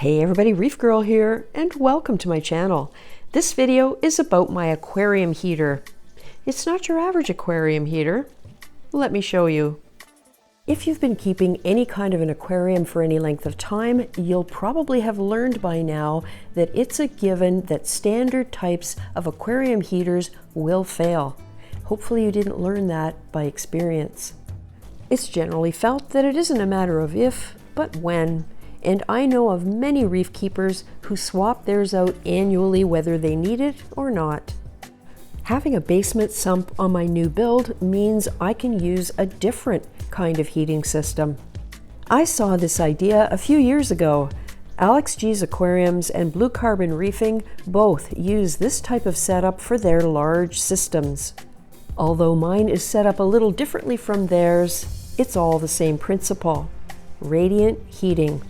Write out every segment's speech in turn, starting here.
Hey everybody, Reefgrrl here, and welcome to my channel. This video is about my aquarium heater. It's not your average aquarium heater. Let me show you. If you've been keeping any kind of an aquarium for any length of time, you'll probably have learned by now that it's a given that standard types of aquarium heaters will fail. Hopefully you didn't learn that by experience. It's generally felt that it isn't a matter of if, but when. And I know of many reef keepers who swap theirs out annually whether they need it or not. Having a basement sump on my new build means I can use a different kind of heating system. I saw this idea a few years ago. Alex G's Aquariums and Blue Carbon Reefing both use this type of setup for their large systems. Although mine is set up a little differently from theirs, it's all the same principle: radiant heating.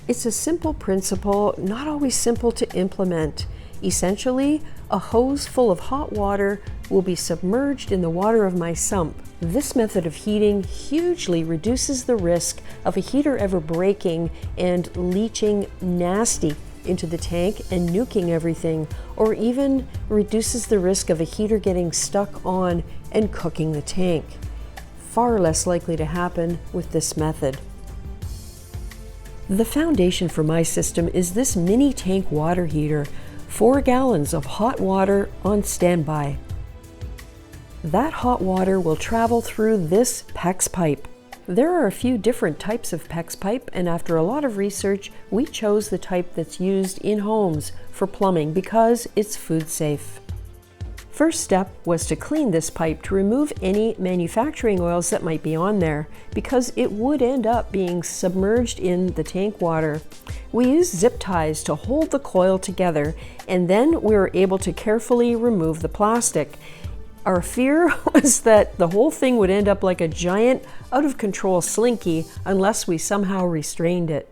It's a simple principle, not always simple to implement. Essentially, a hose full of hot water will be submerged in the water of my sump. This method of heating hugely reduces the risk of a heater ever breaking and leaching nasty into the tank and nuking everything, or even reduces the risk of a heater getting stuck on and cooking the tank. Far less likely to happen with this method. The foundation for my system is this mini tank water heater, 4 gallons of hot water on standby. That hot water will travel through this PEX pipe. There are a few different types of PEX pipe, and after a lot of research, we chose the type that's used in homes for plumbing because it's food safe. First step was to clean this pipe to remove any manufacturing oils that might be on there, because it would end up being submerged in the tank water. We used zip ties to hold the coil together, and then we were able to carefully remove the plastic. Our fear was that the whole thing would end up like a giant, out-of-control slinky unless we somehow restrained it.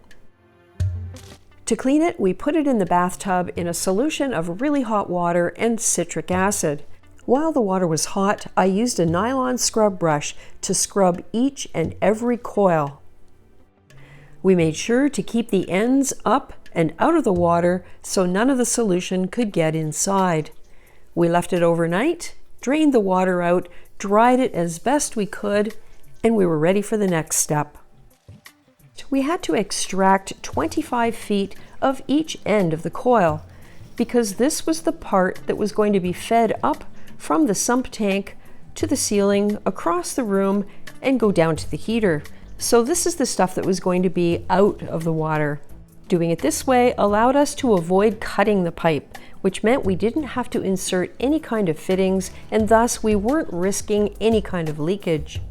To clean it, we put it in the bathtub in a solution of really hot water and citric acid. While the water was hot, I used a nylon scrub brush to scrub each and every coil. We made sure to keep the ends up and out of the water so none of the solution could get inside. We left it overnight, drained the water out, dried it as best we could, and we were ready for the next step. We had to extract 25 feet of each end of the coil, because this was the part that was going to be fed up from the sump tank to the ceiling, across the room, and go down to the heater. So this is the stuff that was going to be out of the water. Doing it this way allowed us to avoid cutting the pipe, which meant we didn't have to insert any kind of fittings, and thus we weren't risking any kind of leakage.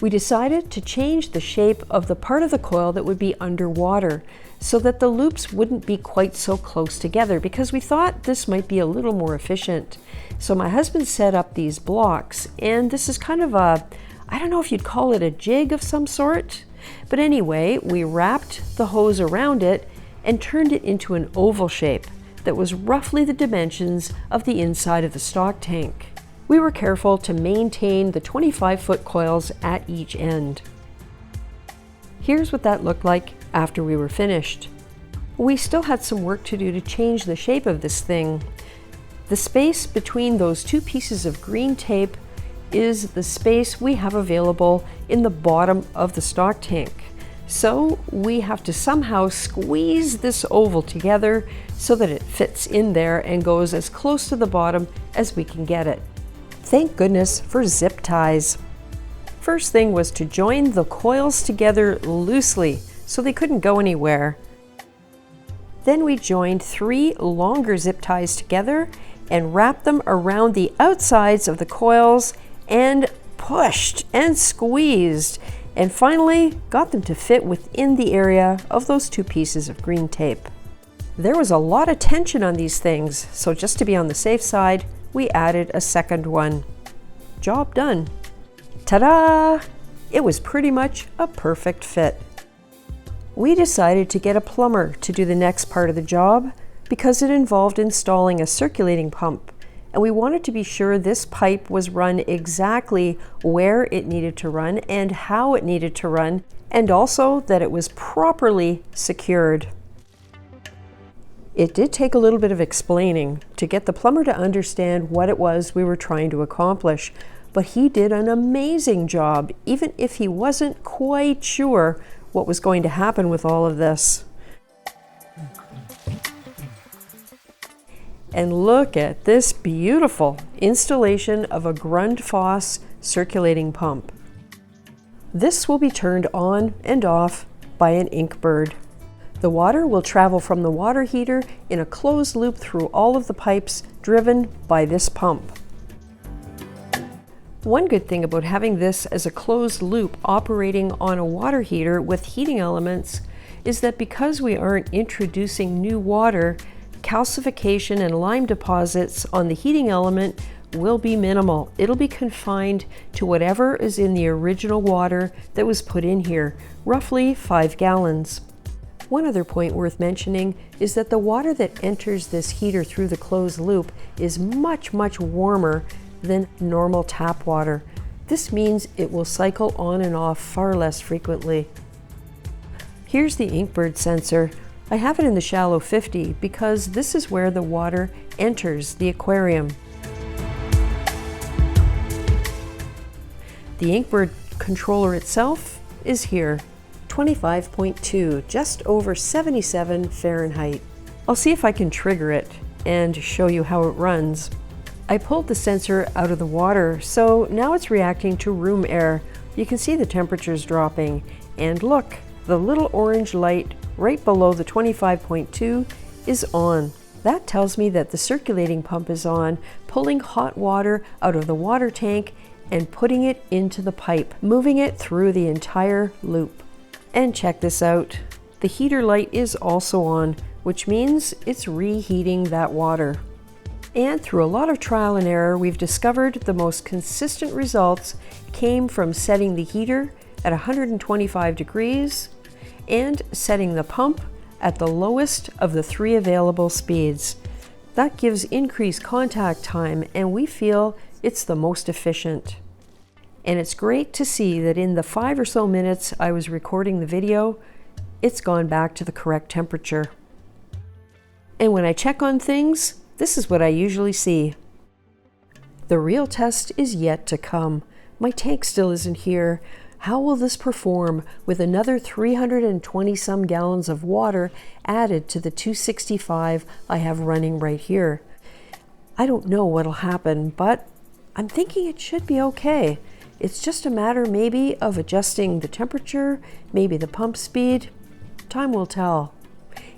We decided to change the shape of the part of the coil that would be underwater so that the loops wouldn't be quite so close together, because we thought this might be a little more efficient. So my husband set up these blocks, and this is kind of a, I don't know if you'd call it a jig of some sort, but anyway, we wrapped the hose around it and turned it into an oval shape that was roughly the dimensions of the inside of the stock tank. We were careful to maintain the 25-foot coils at each end. Here's what that looked like after we were finished. We still had some work to do to change the shape of this thing. The space between those two pieces of green tape is the space we have available in the bottom of the stock tank. So we have to somehow squeeze this oval together so that it fits in there and goes as close to the bottom as we can get it. Thank goodness for zip ties. First thing was to join the coils together loosely so they couldn't go anywhere. Then we joined 3 longer zip ties together and wrapped them around the outsides of the coils and pushed and squeezed, and finally got them to fit within the area of those 2 pieces of green tape. There was a lot of tension on these things, so just to be on the safe side, we added a second one. Job done. Ta-da! It was pretty much a perfect fit. We decided to get a plumber to do the next part of the job because it involved installing a circulating pump, and we wanted to be sure this pipe was run exactly where it needed to run and how it needed to run, and also that it was properly secured. It did take a little bit of explaining to get the plumber to understand what it was we were trying to accomplish, but he did an amazing job, even if he wasn't quite sure what was going to happen with all of this. And look at this beautiful installation of a Grundfos circulating pump. This will be turned on and off by an Inkbird. The water will travel from the water heater in a closed loop through all of the pipes driven by this pump. One good thing about having this as a closed loop operating on a water heater with heating elements is that because we aren't introducing new water, calcification and lime deposits on the heating element will be minimal. It'll be confined to whatever is in the original water that was put in here, roughly 5 gallons. One other point worth mentioning is that the water that enters this heater through the closed loop is much warmer than normal tap water. This means it will cycle on and off far less frequently. Here's the Inkbird sensor. I have it in the shallow 50 because this is where the water enters the aquarium. The Inkbird controller itself is here. 25.2, just over 77 Fahrenheit. I'll see if I can trigger it and show you how it runs. I pulled the sensor out of the water, so now it's reacting to room air. You can see the temperatures dropping, and look, the little orange light right below the 25.2 is on. That tells me that the circulating pump is on, pulling hot water out of the water tank and putting it into the pipe, moving it through the entire loop. And check this out. The heater light is also on, which means it's reheating that water. And through a lot of trial and error, we've discovered the most consistent results came from setting the heater at 125 degrees and setting the pump at the lowest of the 3 available speeds. That gives increased contact time, and we feel it's the most efficient. And it's great to see that in the 5 or so minutes I was recording the video, it's gone back to the correct temperature. And when I check on things, this is what I usually see. The real test is yet to come. My tank still isn't here. How will this perform with another 320 some gallons of water added to the 265 I have running right here? I don't know what'll happen, but I'm thinking it should be okay. It's just a matter maybe of adjusting the temperature, maybe the pump speed. Time will tell.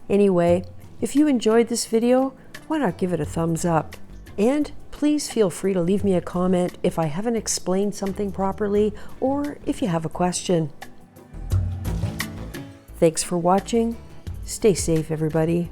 Anyway, if you enjoyed this video, why not give it a thumbs up? And please feel free to leave me a comment if I haven't explained something properly or if you have a question. Thanks for watching. Stay safe, everybody.